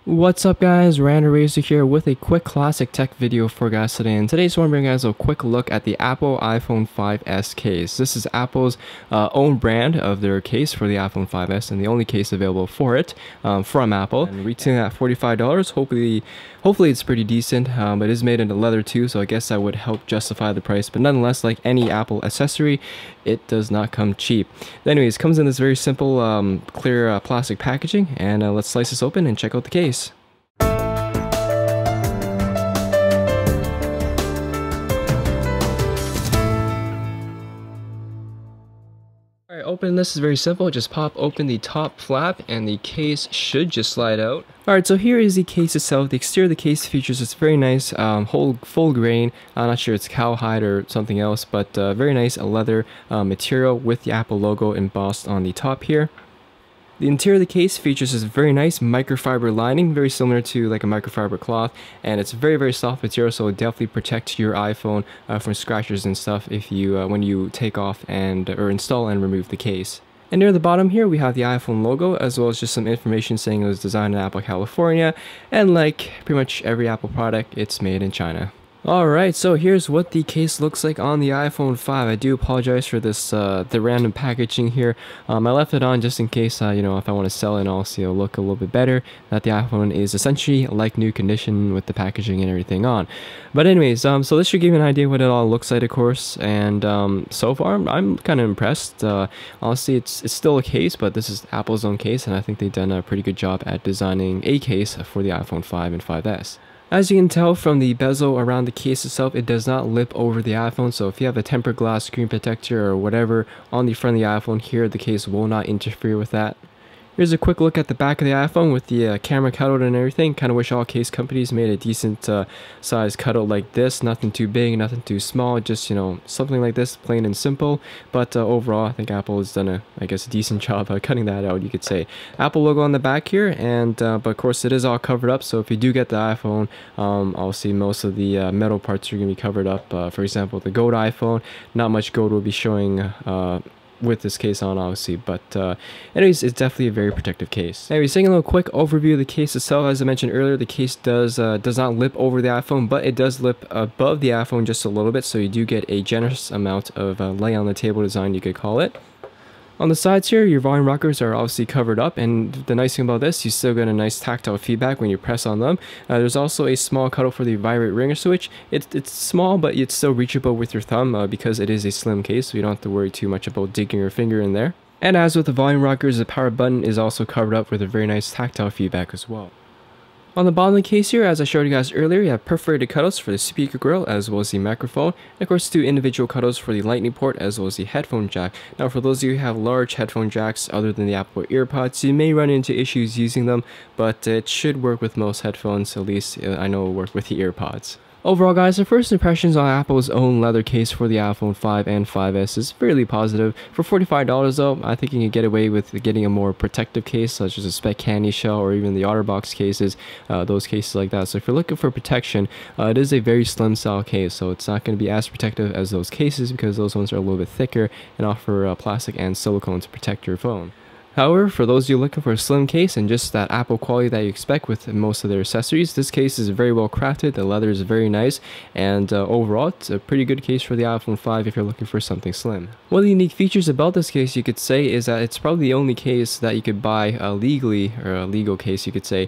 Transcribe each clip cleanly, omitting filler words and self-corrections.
What's up guys, Random Racer here with a quick classic tech video for you guys today, and today I just want to bring you guys a quick look at the Apple iPhone 5s case. This is Apple's own brand of their case for the iPhone 5s and the only case available for it from Apple, and retailing at $45. Hopefully it's pretty decent, but it is made into leather too, so I guess that would help justify the price, but nonetheless, like any Apple accessory, it does not come cheap. Anyways, it comes in this very simple clear plastic packaging, and let's slice this open and check out the case. Alright, open this is very simple. Just pop open the top flap and the case should just slide out. Alright, so here is the case itself. The exterior of the case features this very nice full grain. I'm not sure it's cowhide or something else, but very nice leather material with the Apple logo embossed on the top here. The interior of the case features this very nice microfiber lining, very similar to like a microfiber cloth, and it's very soft material, so it definitely protects your iPhone from scratches and stuff if you when you take off or install and remove the case. And near the bottom here we have the iPhone logo, as well as just some information saying it was designed in Apple, California, and like pretty much every Apple product, it's made in China. Alright, so here's what the case looks like on the iPhone 5. I do apologize for this, the random packaging here. I left it on just in case, you know, if I want to sell it and also, you know, look a little bit better, that the iPhone is essentially like new condition with the packaging and everything on. But anyways, so this should give you an idea what it all looks like, of course, and so far I'm kind of impressed. Honestly, it's still a case, but this is Apple's own case, and I think they've done a pretty good job at designing a case for the iPhone 5 and 5s. As you can tell from the bezel around the case itself, it does not lip over the iPhone, so if you have a tempered glass screen protector or whatever on the front of the iPhone here, the case will not interfere with that. Here's a quick look at the back of the iPhone with the camera cutout and everything. Kind of wish all case companies made a decent size cutout like this. Nothing too big, nothing too small, just, you know, something like this, plain and simple. But overall, I think Apple has done a decent job cutting that out, you could say. Apple logo on the back here, and but of course it is all covered up, so if you do get the iPhone, obviously most of the metal parts are going to be covered up. For example, the gold iPhone, not much gold will be showing with this case on, obviously, but anyways, it's definitely a very protective case. Anyways, taking a little quick overview of the case itself. As I mentioned earlier, the case does not lip over the iPhone, but it does lip above the iPhone just a little bit, so you do get a generous amount of lay on the table design, you could call it. On the sides here, your volume rockers are obviously covered up, and the nice thing about this, you still get a nice tactile feedback when you press on them. There's also a small cutout for the vibrate ringer switch. It's small, but it's still reachable with your thumb because it is a slim case, so you don't have to worry too much about digging your finger in there. And as with the volume rockers, the power button is also covered up with a very nice tactile feedback as well. On the bottom of the case here, as I showed you guys earlier, you have perforated cutouts for the speaker grill as well as the microphone, and of course 2 individual cutouts for the lightning port as well as the headphone jack. Now for those of you who have large headphone jacks other than the Apple EarPods, you may run into issues using them, but it should work with most headphones, at least I know it will work with the EarPods. Overall guys, the first impressions on Apple's own leather case for the iPhone 5 and 5s is fairly positive. For $45 though, I think you can get away with getting a more protective case such as a spec candy shell or even the OtterBox cases, those cases like that. So if you're looking for protection, it is a very slim style case, so it's not going to be as protective as those cases because those ones are a little bit thicker and offer plastic and silicone to protect your phone. However, for those of you looking for a slim case and just that Apple quality that you expect with most of their accessories, this case is very well crafted, the leather is very nice, and overall it's a pretty good case for the iPhone 5 if you're looking for something slim. One of the unique features about this case, you could say, is that it's probably the only case that you could buy legally, or a legal case you could say,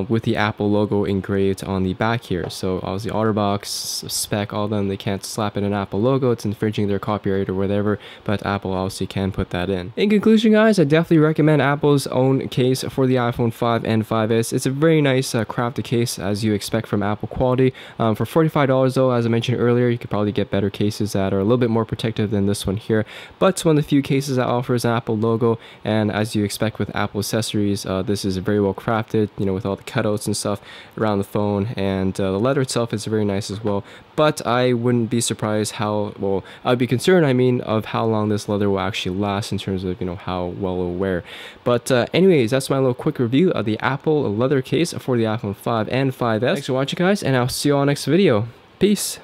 with the Apple logo engraved on the back here. So obviously OtterBox, Spec, all of them, they can't slap in an Apple logo, it's infringing their copyright or whatever, but Apple obviously can put that in. In conclusion guys, I definitely recommend Apple's own case for the iPhone 5 and 5s. It's a very nice crafted case as you expect from Apple quality. For $45 though, as I mentioned earlier, you could probably get better cases that are a little bit more protective than this one here, but it's one of the few cases that offers an Apple logo, and as you expect with Apple accessories, this is very well crafted, you know, with all the cutouts and stuff around the phone, and the leather itself is very nice as well. But I wouldn't be surprised I'd be concerned, I mean, of how long this leather will actually last in terms of, you know, how well it will wear. But anyways, that's my little quick review of the Apple leather case for the iPhone 5 and 5s. Thanks for watching guys, and I'll see you all next video. Peace.